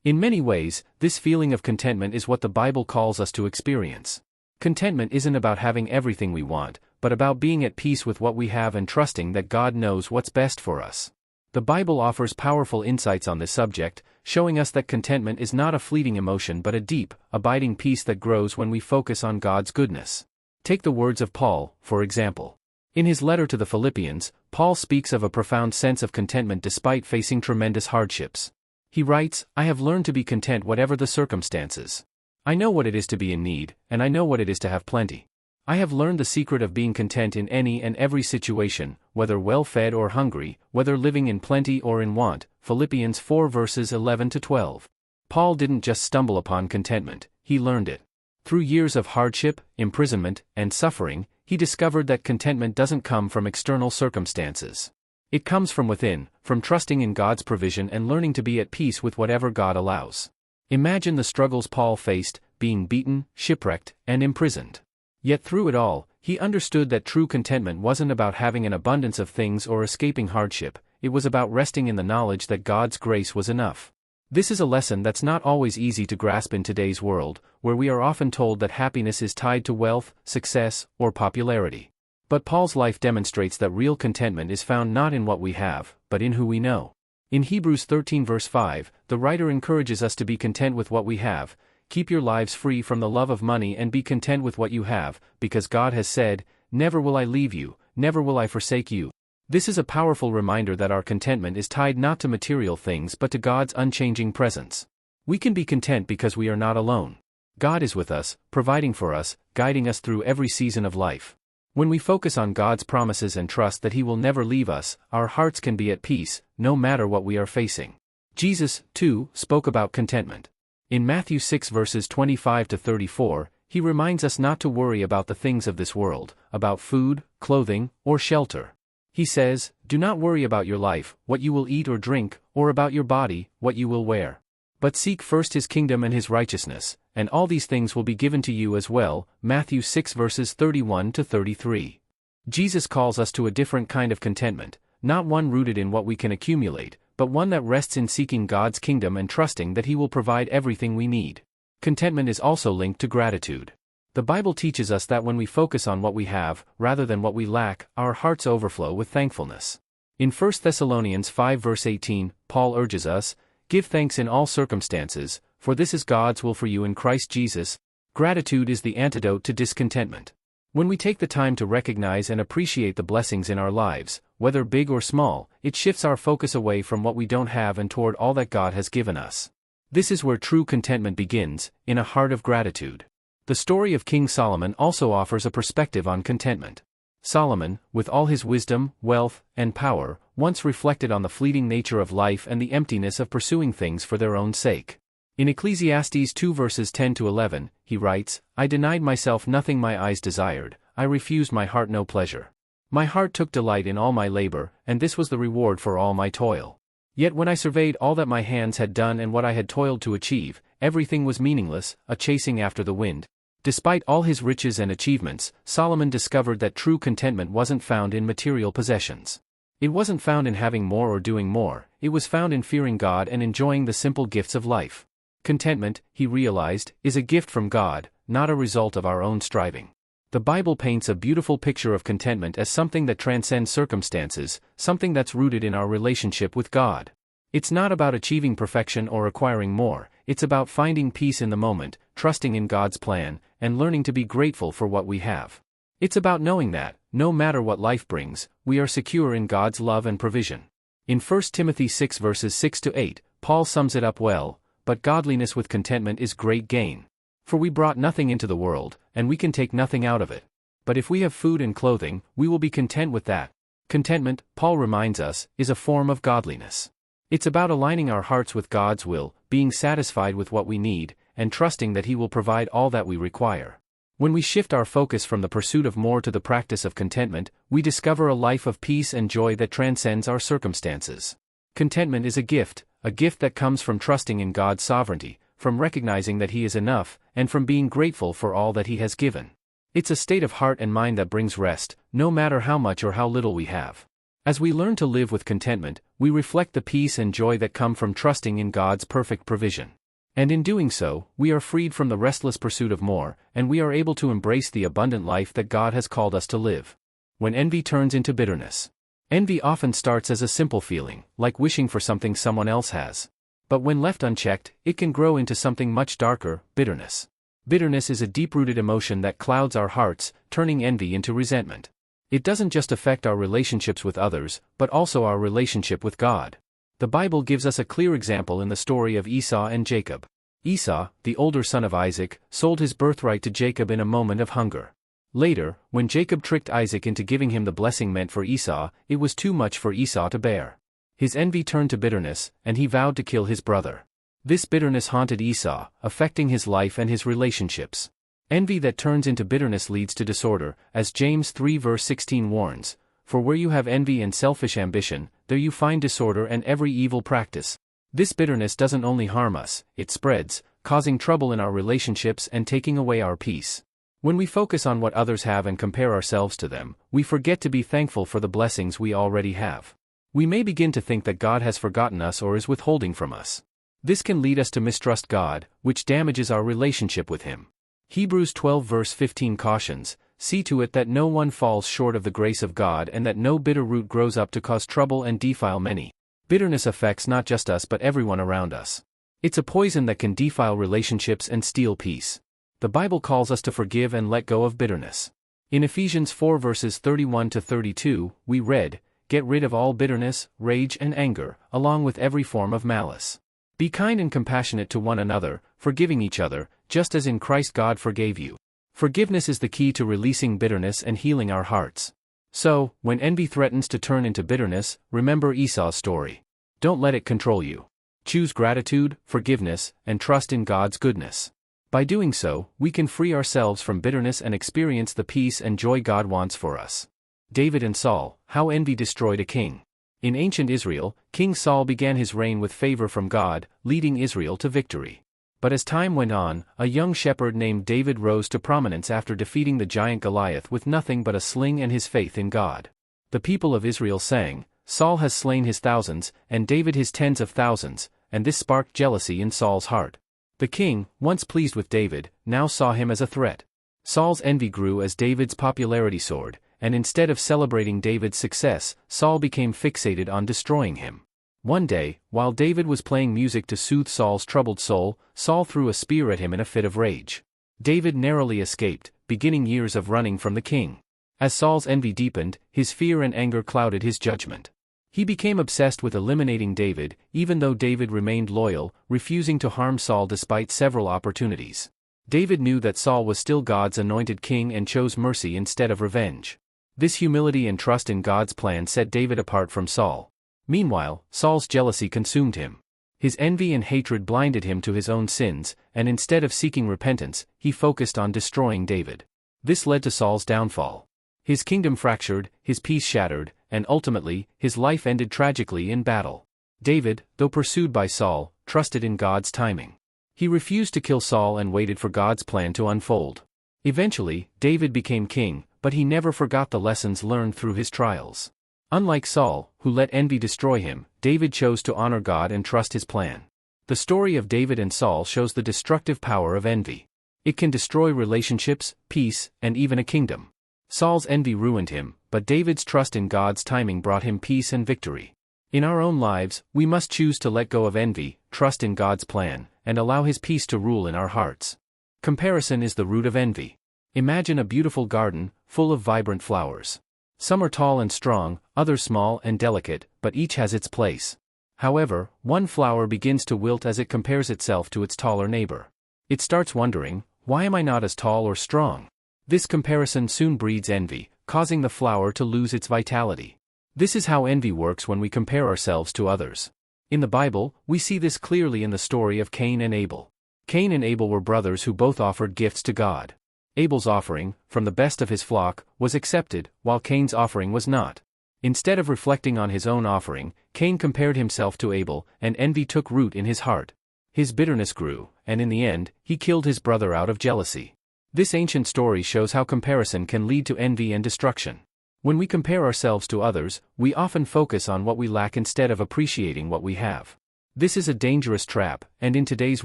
In many ways, this feeling of contentment is what the Bible calls us to experience. Contentment isn't about having everything we want, but about being at peace with what we have and trusting that God knows what's best for us. The Bible offers powerful insights on this subject, showing us that contentment is not a fleeting emotion but a deep, abiding peace that grows when we focus on God's goodness. Take the words of Paul, for example. In his letter to the Philippians, Paul speaks of a profound sense of contentment despite facing tremendous hardships. He writes, "I have learned to be content whatever the circumstances. I know what it is to be in need, and I know what it is to have plenty. I have learned the secret of being content in any and every situation, whether well-fed or hungry, whether living in plenty or in want." Philippians 4 verses 11-12. Paul didn't just stumble upon contentment, he learned it. Through years of hardship, imprisonment, and suffering, he discovered that contentment doesn't come from external circumstances. It comes from within, from trusting in God's provision and learning to be at peace with whatever God allows. Imagine the struggles Paul faced, being beaten, shipwrecked, and imprisoned. Yet through it all, he understood that true contentment wasn't about having an abundance of things or escaping hardship, it was about resting in the knowledge that God's grace was enough. This is a lesson that's not always easy to grasp in today's world, where we are often told that happiness is tied to wealth, success, or popularity. But Paul's life demonstrates that real contentment is found not in what we have, but in who we know. In Hebrews 13 verse 5, the writer encourages us to be content with what we have. Keep your lives free from the love of money and be content with what you have, because God has said, "Never will I leave you, never will I forsake you." This is a powerful reminder that our contentment is tied not to material things but to God's unchanging presence. We can be content because we are not alone. God is with us, providing for us, guiding us through every season of life. When we focus on God's promises and trust that He will never leave us, our hearts can be at peace, no matter what we are facing. Jesus, too, spoke about contentment. In Matthew 6 verses 25 to 34, He reminds us not to worry about the things of this world, about food, clothing, or shelter. He says, "Do not worry about your life, what you will eat or drink, or about your body, what you will wear. But seek first His kingdom and His righteousness, and all these things will be given to you as well." Matthew 6 verses 31 to 33. Jesus calls us to a different kind of contentment, not one rooted in what we can accumulate, but one that rests in seeking God's kingdom and trusting that He will provide everything we need. Contentment is also linked to gratitude. The Bible teaches us that when we focus on what we have, rather than what we lack, our hearts overflow with thankfulness. In 1 Thessalonians 5 verse 18, Paul urges us, "Give thanks in all circumstances, for this is God's will for you in Christ Jesus." Gratitude is the antidote to discontentment. When we take the time to recognize and appreciate the blessings in our lives, whether big or small, it shifts our focus away from what we don't have and toward all that God has given us. This is where true contentment begins, in a heart of gratitude. The story of King Solomon also offers a perspective on contentment. Solomon, with all his wisdom, wealth, and power, once reflected on the fleeting nature of life and the emptiness of pursuing things for their own sake. In Ecclesiastes 2 verses 10 to 11, he writes, "I denied myself nothing my eyes desired, I refused my heart no pleasure. My heart took delight in all my labor, and this was the reward for all my toil. Yet when I surveyed all that my hands had done and what I had toiled to achieve, everything was meaningless, a chasing after the wind." Despite all his riches and achievements, Solomon discovered that true contentment wasn't found in material possessions. It wasn't found in having more or doing more, it was found in fearing God and enjoying the simple gifts of life. Contentment, he realized, is a gift from God, not a result of our own striving. The Bible paints a beautiful picture of contentment as something that transcends circumstances, something that's rooted in our relationship with God. It's not about achieving perfection or acquiring more, it's about finding peace in the moment, trusting in God's plan, and learning to be grateful for what we have. It's about knowing that, no matter what life brings, we are secure in God's love and provision. In 1 Timothy 6 verses 6 to 8, Paul sums it up well, "But godliness with contentment is great gain. For we brought nothing into the world, and we can take nothing out of it. But if we have food and clothing, we will be content with that." Contentment, Paul reminds us, is a form of godliness. It's about aligning our hearts with God's will, being satisfied with what we need, and trusting that He will provide all that we require. When we shift our focus from the pursuit of more to the practice of contentment, we discover a life of peace and joy that transcends our circumstances. Contentment is a gift that comes from trusting in God's sovereignty, from recognizing that He is enough, and from being grateful for all that He has given. It's a state of heart and mind that brings rest, no matter how much or how little we have. As we learn to live with contentment, we reflect the peace and joy that come from trusting in God's perfect provision. And in doing so, we are freed from the restless pursuit of more, and we are able to embrace the abundant life that God has called us to live. When envy turns into bitterness. Envy often starts as a simple feeling, like wishing for something someone else has. But when left unchecked, it can grow into something much darker, bitterness. Bitterness is a deep-rooted emotion that clouds our hearts, turning envy into resentment. It doesn't just affect our relationships with others, but also our relationship with God. The Bible gives us a clear example in the story of Esau and Jacob. Esau, the older son of Isaac, sold his birthright to Jacob in a moment of hunger. Later, when Jacob tricked Isaac into giving him the blessing meant for Esau, it was too much for Esau to bear. His envy turned to bitterness, and he vowed to kill his brother. This bitterness haunted Esau, affecting his life and his relationships. Envy that turns into bitterness leads to disorder, as James 3 verse 16 warns, For where you have envy and selfish ambition, there you find disorder and every evil practice. This bitterness doesn't only harm us, it spreads, causing trouble in our relationships and taking away our peace. When we focus on what others have and compare ourselves to them, we forget to be thankful for the blessings we already have. We may begin to think that God has forgotten us or is withholding from us. This can lead us to mistrust God, which damages our relationship with Him. Hebrews 12 verse 15 cautions, "See to it that no one falls short of the grace of God and that no bitter root grows up to cause trouble and defile many." Bitterness affects not just us but everyone around us. It's a poison that can defile relationships and steal peace. The Bible calls us to forgive and let go of bitterness. In Ephesians 4 verses 31 to 32, we read, "Get rid of all bitterness, rage and anger, along with every form of malice. Be kind and compassionate to one another, forgiving each other, just as in Christ God forgave you." Forgiveness is the key to releasing bitterness and healing our hearts. So, when envy threatens to turn into bitterness, remember Esau's story. Don't let it control you. Choose gratitude, forgiveness, and trust in God's goodness. By doing so, we can free ourselves from bitterness and experience the peace and joy God wants for us. David and Saul, how envy destroyed a king. In ancient Israel, King Saul began his reign with favor from God, leading Israel to victory. But as time went on, a young shepherd named David rose to prominence after defeating the giant Goliath with nothing but a sling and his faith in God. The people of Israel sang, "Saul has slain his thousands, and David his tens of thousands," and this sparked jealousy in Saul's heart. The king, once pleased with David, now saw him as a threat. Saul's envy grew as David's popularity soared, and instead of celebrating David's success, Saul became fixated on destroying him. One day, while David was playing music to soothe Saul's troubled soul, Saul threw a spear at him in a fit of rage. David narrowly escaped, beginning years of running from the king. As Saul's envy deepened, his fear and anger clouded his judgment. He became obsessed with eliminating David, even though David remained loyal, refusing to harm Saul despite several opportunities. David knew that Saul was still God's anointed king and chose mercy instead of revenge. This humility and trust in God's plan set David apart from Saul. Meanwhile, Saul's jealousy consumed him. His envy and hatred blinded him to his own sins, and instead of seeking repentance, he focused on destroying David. This led to Saul's downfall. His kingdom fractured, his peace shattered, and ultimately, his life ended tragically in battle. David, though pursued by Saul, trusted in God's timing. He refused to kill Saul and waited for God's plan to unfold. Eventually, David became king, but he never forgot the lessons learned through his trials. Unlike Saul, who let envy destroy him, David chose to honor God and trust his plan. The story of David and Saul shows the destructive power of envy. It can destroy relationships, peace, and even a kingdom. Saul's envy ruined him, but David's trust in God's timing brought him peace and victory. In our own lives, we must choose to let go of envy, trust in God's plan, and allow His peace to rule in our hearts. Comparison is the root of envy. Imagine a beautiful garden, full of vibrant flowers. Some are tall and strong, others small and delicate, but each has its place. However, one flower begins to wilt as it compares itself to its taller neighbor. It starts wondering, "Why am I not as tall or strong?" This comparison soon breeds envy, causing the flower to lose its vitality. This is how envy works when we compare ourselves to others. In the Bible, we see this clearly in the story of Cain and Abel. Cain and Abel were brothers who both offered gifts to God. Abel's offering, from the best of his flock, was accepted, while Cain's offering was not. Instead of reflecting on his own offering, Cain compared himself to Abel, and envy took root in his heart. His bitterness grew, and in the end, he killed his brother out of jealousy. This ancient story shows how comparison can lead to envy and destruction. When we compare ourselves to others, we often focus on what we lack instead of appreciating what we have. This is a dangerous trap, and in today's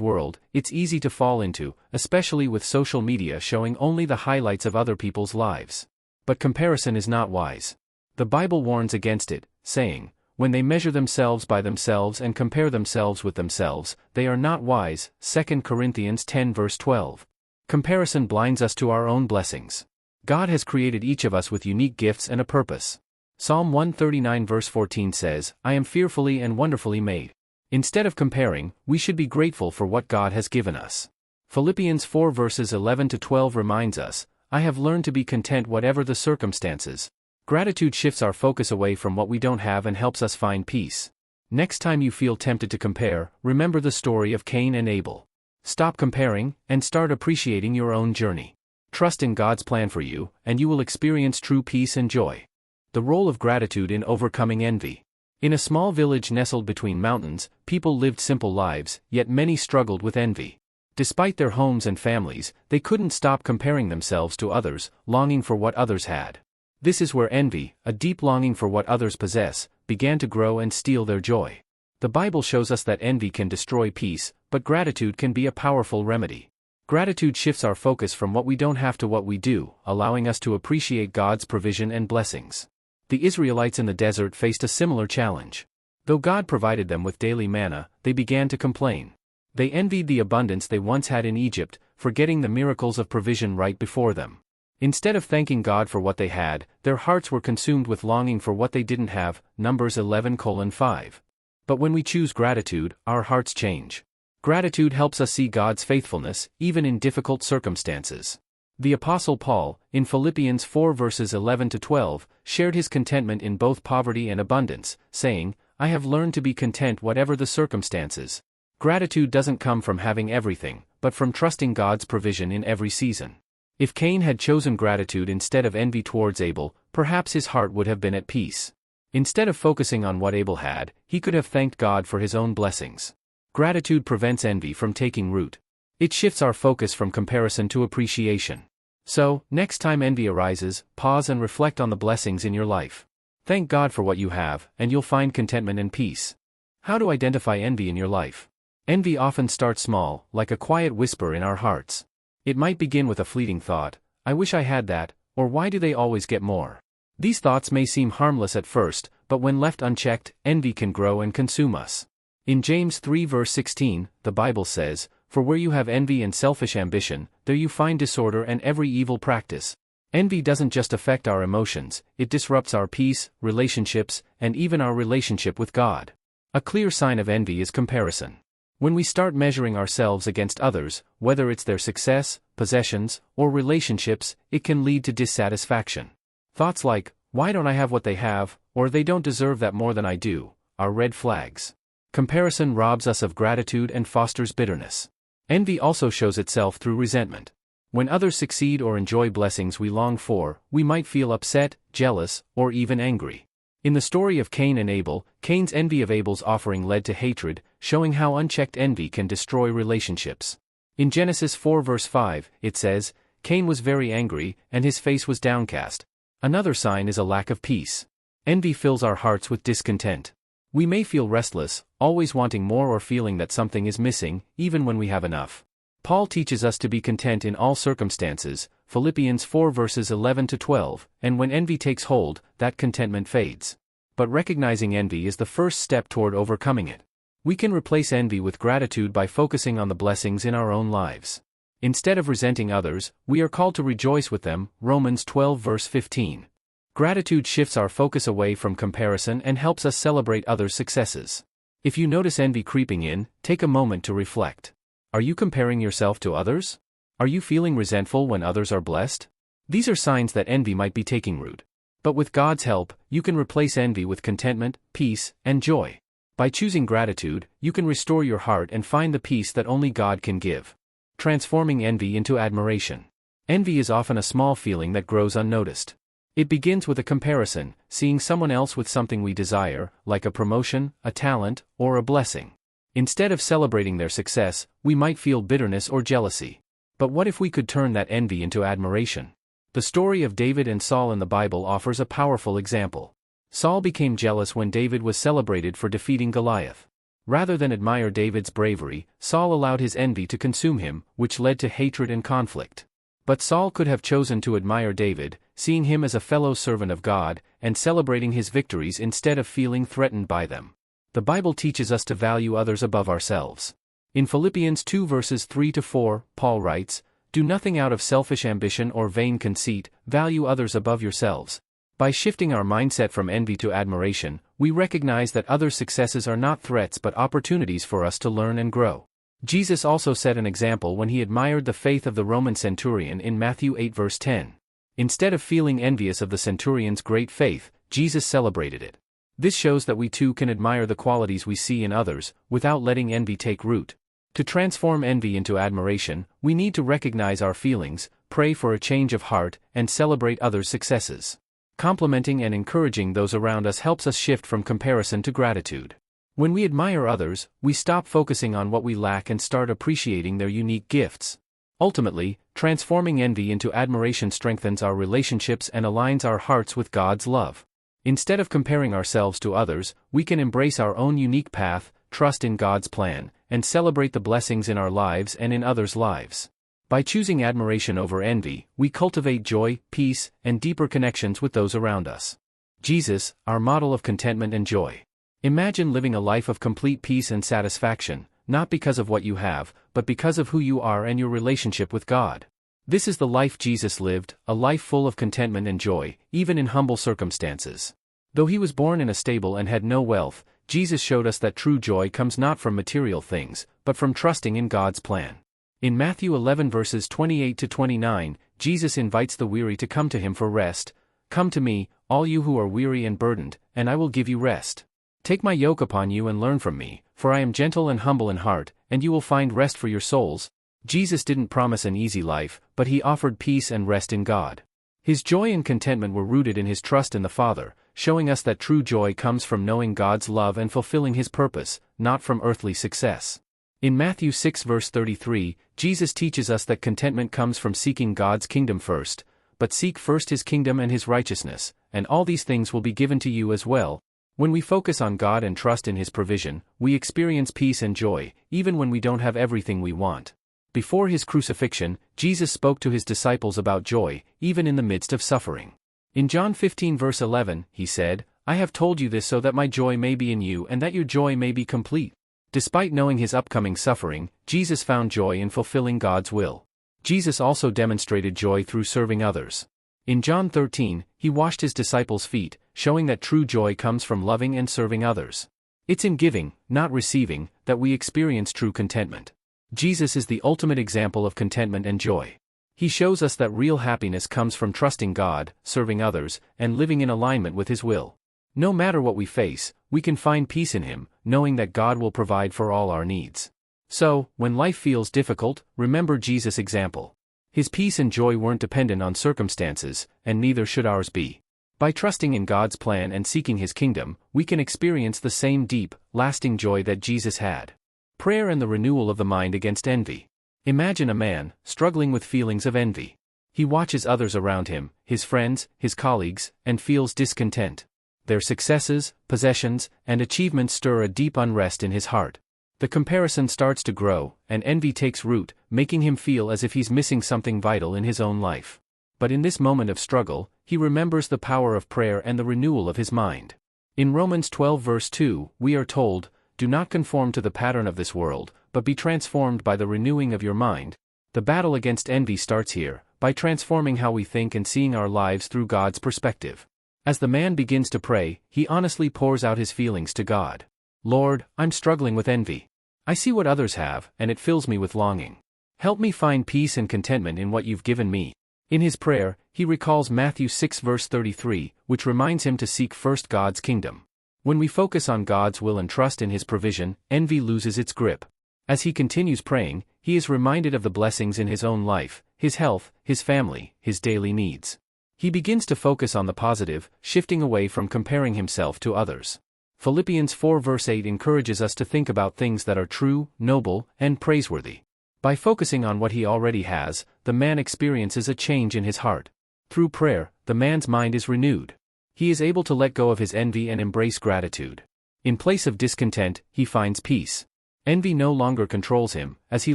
world, it's easy to fall into, especially with social media showing only the highlights of other people's lives. But comparison is not wise. The Bible warns against it, saying, "When they measure themselves by themselves and compare themselves with themselves, they are not wise." 2 Corinthians 10 verse 12. Comparison blinds us to our own blessings. God has created each of us with unique gifts and a purpose. Psalm 139 verse 14 says, "I am fearfully and wonderfully made." Instead of comparing, we should be grateful for what God has given us. Philippians 4 verses 11 to 12 reminds us, "I have learned to be content whatever the circumstances." Gratitude shifts our focus away from what we don't have and helps us find peace. Next time you feel tempted to compare, remember the story of Cain and Abel. Stop comparing, and start appreciating your own journey. Trust in God's plan for you, and you will experience true peace and joy. The role of gratitude in overcoming envy. In a small village nestled between mountains, people lived simple lives, yet many struggled with envy. Despite their homes and families, they couldn't stop comparing themselves to others, longing for what others had. This is where envy, a deep longing for what others possess, began to grow and steal their joy. The Bible shows us that envy can destroy peace, but gratitude can be a powerful remedy. Gratitude shifts our focus from what we don't have to what we do, allowing us to appreciate God's provision and blessings. The Israelites in the desert faced a similar challenge. Though God provided them with daily manna, they began to complain. They envied the abundance they once had in Egypt, forgetting the miracles of provision right before them. Instead of thanking God for what they had, their hearts were consumed with longing for what they didn't have, Numbers 11:5. But when we choose gratitude, our hearts change. Gratitude helps us see God's faithfulness, even in difficult circumstances. The Apostle Paul, in Philippians 4 verses 11-12, shared his contentment in both poverty and abundance, saying, "I have learned to be content whatever the circumstances." Gratitude doesn't come from having everything, but from trusting God's provision in every season. If Cain had chosen gratitude instead of envy towards Abel, perhaps his heart would have been at peace. Instead of focusing on what Abel had, he could have thanked God for his own blessings. Gratitude prevents envy from taking root. It shifts our focus from comparison to appreciation. So, next time envy arises, pause and reflect on the blessings in your life. Thank God for what you have, and you'll find contentment and peace. How to identify envy in your life? Envy often starts small, like a quiet whisper in our hearts. It might begin with a fleeting thought, "I wish I had that," or "Why do they always get more?" These thoughts may seem harmless at first, but when left unchecked, envy can grow and consume us. In James 3 verse 16, the Bible says, "For where you have envy and selfish ambition, there you find disorder and every evil practice." Envy doesn't just affect our emotions, it disrupts our peace, relationships, and even our relationship with God. A clear sign of envy is comparison. When we start measuring ourselves against others, whether it's their success, possessions, or relationships, it can lead to dissatisfaction. Thoughts like, "Why don't I have what they have?" or "They don't deserve that more than I do," are red flags. Comparison robs us of gratitude and fosters bitterness. Envy also shows itself through resentment. When others succeed or enjoy blessings we long for, we might feel upset, jealous, or even angry. In the story of Cain and Abel, Cain's envy of Abel's offering led to hatred, showing how unchecked envy can destroy relationships. In Genesis 4 verse 5, it says, "Cain was very angry, and his face was downcast." Another sign is a lack of peace. Envy fills our hearts with discontent. We may feel restless, always wanting more or feeling that something is missing, even when we have enough. Paul teaches us to be content in all circumstances, Philippians 4 verses 11-12, and when envy takes hold, that contentment fades. But recognizing envy is the first step toward overcoming it. We can replace envy with gratitude by focusing on the blessings in our own lives. Instead of resenting others, we are called to rejoice with them, Romans 12 verse 15. Gratitude shifts our focus away from comparison and helps us celebrate others' successes. If you notice envy creeping in, take a moment to reflect. Are you comparing yourself to others? Are you feeling resentful when others are blessed? These are signs that envy might be taking root. But with God's help, you can replace envy with contentment, peace, and joy. By choosing gratitude, you can restore your heart and find the peace that only God can give. Transforming envy into admiration. Envy is often a small feeling that grows unnoticed. It begins with a comparison, seeing someone else with something we desire, like a promotion, a talent, or a blessing. Instead of celebrating their success, we might feel bitterness or jealousy. But what if we could turn that envy into admiration? The story of David and Saul in the Bible offers a powerful example. Saul became jealous when David was celebrated for defeating Goliath. Rather than admire David's bravery, Saul allowed his envy to consume him, which led to hatred and conflict. But Saul could have chosen to admire David, seeing him as a fellow servant of God, and celebrating his victories instead of feeling threatened by them. The Bible teaches us to value others above ourselves. In Philippians 2 verses 3-4, Paul writes, "Do nothing out of selfish ambition or vain conceit, value others above yourselves." By shifting our mindset from envy to admiration, we recognize that others' successes are not threats but opportunities for us to learn and grow. Jesus also set an example when he admired the faith of the Roman centurion in Matthew 8 verse 10. Instead of feeling envious of the centurion's great faith, Jesus celebrated it. This shows that we too can admire the qualities we see in others, without letting envy take root. To transform envy into admiration, we need to recognize our feelings, pray for a change of heart, and celebrate others' successes. Complimenting and encouraging those around us helps us shift from comparison to gratitude. When we admire others, we stop focusing on what we lack and start appreciating their unique gifts. Ultimately, transforming envy into admiration strengthens our relationships and aligns our hearts with God's love. Instead of comparing ourselves to others, we can embrace our own unique path, trust in God's plan, and celebrate the blessings in our lives and in others' lives. By choosing admiration over envy, we cultivate joy, peace, and deeper connections with those around us. Jesus, our model of contentment and joy. Imagine living a life of complete peace and satisfaction, not because of what you have, but because of who you are and your relationship with God. This is the life Jesus lived, a life full of contentment and joy, even in humble circumstances. Though he was born in a stable and had no wealth, Jesus showed us that true joy comes not from material things, but from trusting in God's plan. In Matthew 11 verses 28 to 29, Jesus invites the weary to come to him for rest. "Come to me, all you who are weary and burdened, and I will give you rest. Take my yoke upon you and learn from me, for I am gentle and humble in heart, and you will find rest for your souls." Jesus didn't promise an easy life, but he offered peace and rest in God. His joy and contentment were rooted in his trust in the Father, showing us that true joy comes from knowing God's love and fulfilling his purpose, not from earthly success. In Matthew 6 verse 33, Jesus teaches us that contentment comes from seeking God's kingdom first, "But seek first his kingdom and his righteousness, and all these things will be given to you as well." When we focus on God and trust in his provision, we experience peace and joy, even when we don't have everything we want. Before his crucifixion, Jesus spoke to his disciples about joy, even in the midst of suffering. In John 15 verse 11, he said, "I have told you this so that my joy may be in you and that your joy may be complete." Despite knowing his upcoming suffering, Jesus found joy in fulfilling God's will. Jesus also demonstrated joy through serving others. In John 13, he washed his disciples' feet, showing that true joy comes from loving and serving others. It's in giving, not receiving, that we experience true contentment. Jesus is the ultimate example of contentment and joy. He shows us that real happiness comes from trusting God, serving others, and living in alignment with his will. No matter what we face, we can find peace in him, knowing that God will provide for all our needs. So, when life feels difficult, remember Jesus' example. His peace and joy weren't dependent on circumstances, and neither should ours be. By trusting in God's plan and seeking his kingdom, we can experience the same deep, lasting joy that Jesus had. Prayer and the renewal of the mind against envy. Imagine a man struggling with feelings of envy. He watches others around him, his friends, his colleagues, and feels discontent. Their successes, possessions, and achievements stir a deep unrest in his heart. The comparison starts to grow, and envy takes root, making him feel as if he's missing something vital in his own life. But in this moment of struggle, he remembers the power of prayer and the renewal of his mind. In Romans 12 verse 2, we are told, "Do not conform to the pattern of this world, but be transformed by the renewing of your mind." The battle against envy starts here, by transforming how we think and seeing our lives through God's perspective. As the man begins to pray, he honestly pours out his feelings to God. "Lord, I'm struggling with envy. I see what others have, and it fills me with longing. Help me find peace and contentment in what you've given me." In his prayer, he recalls Matthew 6 verse 33, which reminds him to seek first God's kingdom. When we focus on God's will and trust in his provision, envy loses its grip. As he continues praying, he is reminded of the blessings in his own life, his health, his family, his daily needs. He begins to focus on the positive, shifting away from comparing himself to others. Philippians 4 verse 8 encourages us to think about things that are true, noble, and praiseworthy. By focusing on what he already has, the man experiences a change in his heart. Through prayer, the man's mind is renewed. He is able to let go of his envy and embrace gratitude. In place of discontent, he finds peace. Envy no longer controls him, as he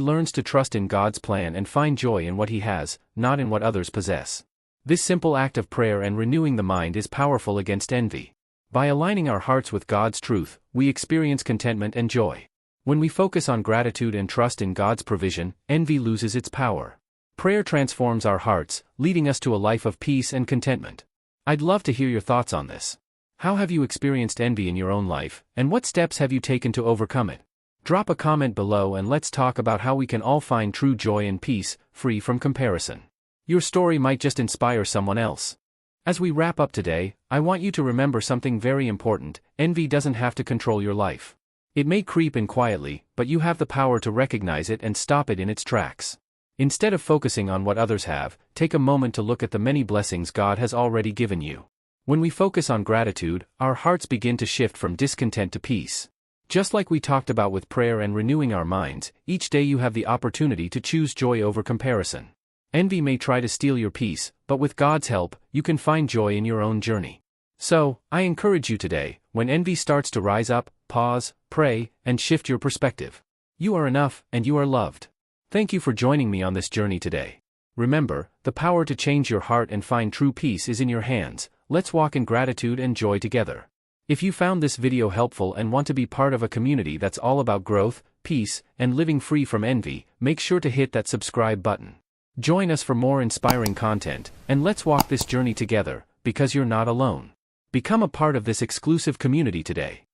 learns to trust in God's plan and find joy in what he has, not in what others possess. This simple act of prayer and renewing the mind is powerful against envy. By aligning our hearts with God's truth, we experience contentment and joy. When we focus on gratitude and trust in God's provision, envy loses its power. Prayer transforms our hearts, leading us to a life of peace and contentment. I'd love to hear your thoughts on this. How have you experienced envy in your own life, and what steps have you taken to overcome it? Drop a comment below and let's talk about how we can all find true joy and peace, free from comparison. Your story might just inspire someone else. As we wrap up today, I want you to remember something very important: envy doesn't have to control your life. It may creep in quietly, but you have the power to recognize it and stop it in its tracks. Instead of focusing on what others have, take a moment to look at the many blessings God has already given you. When we focus on gratitude, our hearts begin to shift from discontent to peace. Just like we talked about with prayer and renewing our minds, each day you have the opportunity to choose joy over comparison. Envy may try to steal your peace, but with God's help, you can find joy in your own journey. So, I encourage you today, when envy starts to rise up, pause, pray, and shift your perspective. You are enough, and you are loved. Thank you for joining me on this journey today. Remember, the power to change your heart and find true peace is in your hands. Let's walk in gratitude and joy together. If you found this video helpful and want to be part of a community that's all about growth, peace, and living free from envy, make sure to hit that subscribe button. Join us for more inspiring content, and let's walk this journey together, because you're not alone. Become a part of this exclusive community today.